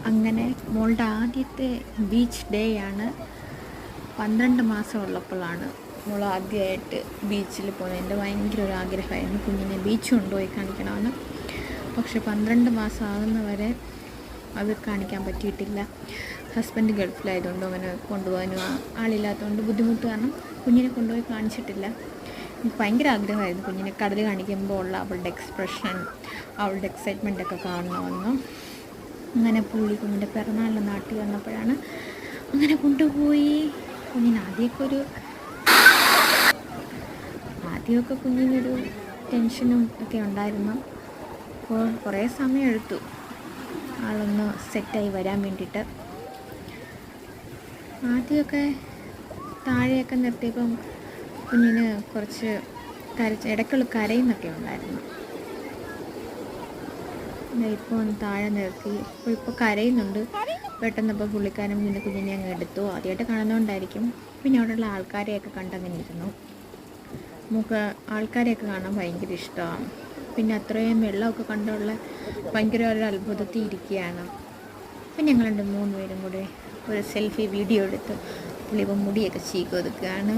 അങ്ങനെ മോളുടെ ആദ്യത്തെ ബീച്ച് ഡേ ആണ്. 12 മാസം ഉള്ളപ്പോഴാണ് മോൾ ആദ്യമായിട്ട് ബീച്ചിൽ പോകുന്നത്. എൻ്റെ ഭയങ്കര ഒരു ആഗ്രഹമായിരുന്നു കുഞ്ഞിനെ ബീച്ച് കൊണ്ടുപോയി കാണിക്കണമെന്ന്. പക്ഷെ 12 മാസം ആകുന്നവരെ അത് കാണിക്കാൻ പറ്റിയിട്ടില്ല. ഹസ്ബൻഡ് ഗൾഫിലായതുകൊണ്ട് അവന് കൊണ്ടുപോകാനും ആളില്ലാത്തതുകൊണ്ട് ബുദ്ധിമുട്ട് കാരണം കുഞ്ഞിനെ കൊണ്ടുപോയി കാണിച്ചിട്ടില്ല. എനിക്ക് ഭയങ്കര ആഗ്രഹമായിരുന്നു കുഞ്ഞിനെ കടൽ കാണിക്കുമ്പോൾ ഉള്ള അവളുടെ എക്സ്പ്രഷൻ, അവളുടെ എക്സൈറ്റ്മെൻറ്റൊക്കെ കാണണമെന്ന്. അങ്ങനെ പുള്ളി കുഞ്ഞിൻ്റെ പിറന്നാളിന് നാട്ടിൽ വന്നപ്പോഴാണ് അങ്ങനെ കൊണ്ടുപോയി. കുഞ്ഞിന് ആദ്യമൊക്കെ കുഞ്ഞിനൊരു ടെൻഷനും ഒക്കെ ഉണ്ടായിരുന്നു. അപ്പോൾ കുറേ സമയം എടുത്തു ആളൊന്ന് സെറ്റായി വരാൻ വേണ്ടിയിട്ട്. ആദ്യമൊക്കെ താഴെയൊക്കെ നിർത്തിയപ്പം കുഞ്ഞിന് കുറച്ച് ഇടയ്ക്കുള്ള കരയുന്നൊക്കെ ഉണ്ടായിരുന്നു. ഇപ്പോൾ ഒന്ന് താഴെ നിർത്തി. ഇപ്പോൾ കരയുന്നുണ്ട്. പെട്ടെന്നപ്പോൾ പുള്ളിക്കാരൻ പിന്നെ കുഞ്ഞിനെ അങ്ങ് എടുത്തു. ആദ്യമായിട്ട് കാണുന്നതുകൊണ്ടായിരിക്കും. പിന്നെ അവിടെയുള്ള ആൾക്കാരെയൊക്കെ കണ്ടങ്ങനെ ഇരുന്നു. നമുക്ക് ആൾക്കാരെയൊക്കെ കാണാൻ ഭയങ്കര ഇഷ്ടമാണ്. പിന്നെ അത്രയും വെള്ളമൊക്കെ കണ്ടുള്ള ഭയങ്കര ഒരു അത്ഭുതത്തിൽ ഇരിക്കുകയാണ്. അപ്പം ഞങ്ങളുണ്ട് 3 പേരും കൂടെ ഒരു സെൽഫി വീഡിയോ എടുത്ത് പുള്ളിപ്പോൾ മുടിയൊക്കെ ചീക്ക് ഒതുക്കുകയാണ്.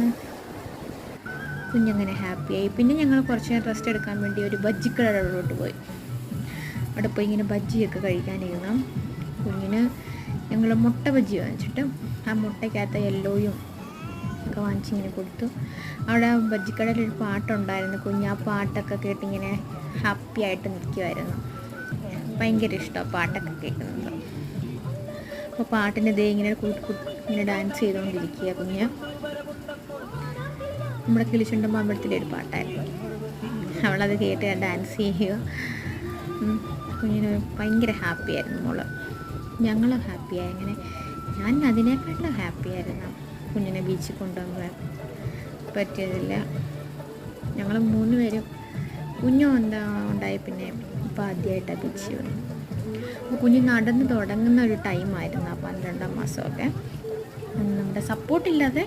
കുഞ്ഞങ്ങനെ ഹാപ്പിയായി. പിന്നെ ഞങ്ങൾ കുറച്ച് നേരം റെസ്റ്റ് എടുക്കാൻ വേണ്ടി ഒരു ബജ്ജിക്കടയിലോട്ട് പോയി. അവിടെ പോയി ഇങ്ങനെ ബജ്ജിയൊക്കെ കഴിക്കാനിരുന്നു. കുഞ്ഞിന് ഞങ്ങൾ മുട്ട ബജ്ജി വാങ്ങിച്ചിട്ട് ആ മുട്ടയ്ക്കകത്ത് യെല്ലോയും ഒക്കെ വാങ്ങിച്ചിങ്ങനെ കൊടുത്തു. അവിടെ ബജ്ജിക്കടയിൽ ഒരു പാട്ടുണ്ടായിരുന്നു. കുഞ്ഞ് ആ പാട്ടൊക്കെ കേട്ടിങ്ങനെ ഹാപ്പി ആയിട്ട് നിൽക്കുമായിരുന്നു. ഭയങ്കര ഇഷ്ടമാണ് പാട്ടൊക്കെ കേൾക്കുന്നത്. അപ്പോൾ പാട്ടിന് ഇതേ ഇങ്ങനെ ഇങ്ങനെ ഡാൻസ് ചെയ്തുകൊണ്ടിരിക്കുക കുഞ്ഞ്. നമ്മുടെ കിളിച്ചുണ്ടൻ മാമ്പഴത്തിലെ ഒരു പാട്ടായിരുന്നു. അവളത് കേട്ട് ഡാൻസ് ചെയ്യുക. കുഞ്ഞിന് ഭയങ്കര ഹാപ്പിയായിരുന്നു മോള്. ഞങ്ങളും ഹാപ്പിയായി. അങ്ങനെ ഞാൻ അതിനേക്കാളും ഹാപ്പിയായിരുന്നു കുഞ്ഞിനെ ബീച്ചിൽ കൊണ്ടുപോകാൻ പറ്റിയതില്ല. ഞങ്ങൾ 3 പേരും കുഞ്ഞും ഉണ്ടായി. പിന്നെ ഇപ്പോൾ ആദ്യമായിട്ടാണ് ബീച്ചിൽ വന്നു. അപ്പോൾ കുഞ്ഞ് നടന്ന് തുടങ്ങുന്ന ഒരു ടൈമായിരുന്നു ആ 12 മാസമൊക്കെ. നമ്മുടെ സപ്പോർട്ടില്ലാതെ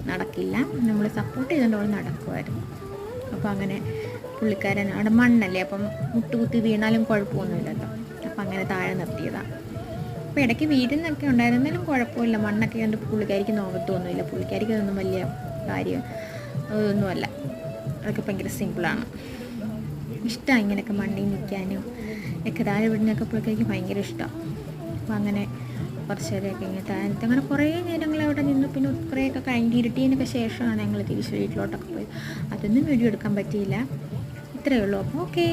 നടക്കില്ല. നമ്മൾ സപ്പോർട്ട് ചെയ്തുകൊണ്ട് നടക്കുമായിരുന്നു. അപ്പോൾ അങ്ങനെ പുള്ളിക്കാരൻ അവിടെ മണ്ണല്ലേ, അപ്പം മുട്ടുകുത്തി വീണാലും കുഴപ്പമൊന്നുമില്ലല്ലോ. അപ്പം അങ്ങനെ താഴെ നിർത്തിയതാണ്. അപ്പോൾ ഇടയ്ക്ക് വീഴുന്നൊക്കെ ഉണ്ടായിരുന്നാലും കുഴപ്പമില്ല. മണ്ണൊക്കെ കണ്ട് പുള്ളിക്കാരിക്ക് നോക്കത്തൊന്നുമില്ല. പുള്ളിക്കാരിക്ക് അതൊന്നും വലിയ കാര്യം അതൊന്നുമല്ല. അതൊക്കെ ഭയങ്കര സിമ്പിളാണ്. ഇഷ്ടമാണ് ഇങ്ങനെയൊക്കെ മണ്ണിൽ നിൽക്കാനും ഒക്കെ. താഴെ വിടുന്നൊക്കെ പുള്ളിക്കാരിക്ക് ഭയങ്കര ഇഷ്ടമാണ്. അപ്പോൾ അങ്ങനെ കുറച്ച് നേരമൊക്കെ ഇങ്ങനെ താഴത്ത് അങ്ങനെ കുറേ നേരങ്ങൾ അവിടെ നിന്ന് പിന്നെ കുറേയൊക്കെ കഴിഞ്ഞ് ഇരുട്ടിയതിനൊക്കെ ശേഷമാണ് ഞങ്ങൾ തിരിച്ച് വീട്ടിലോട്ടൊക്കെ പോയി. അതൊന്നും വീഡിയോ എടുക്കാൻ പറ്റിയില്ല. ഇത്രയേ ഉള്ളൂ. അപ്പോൾ ഓക്കേ.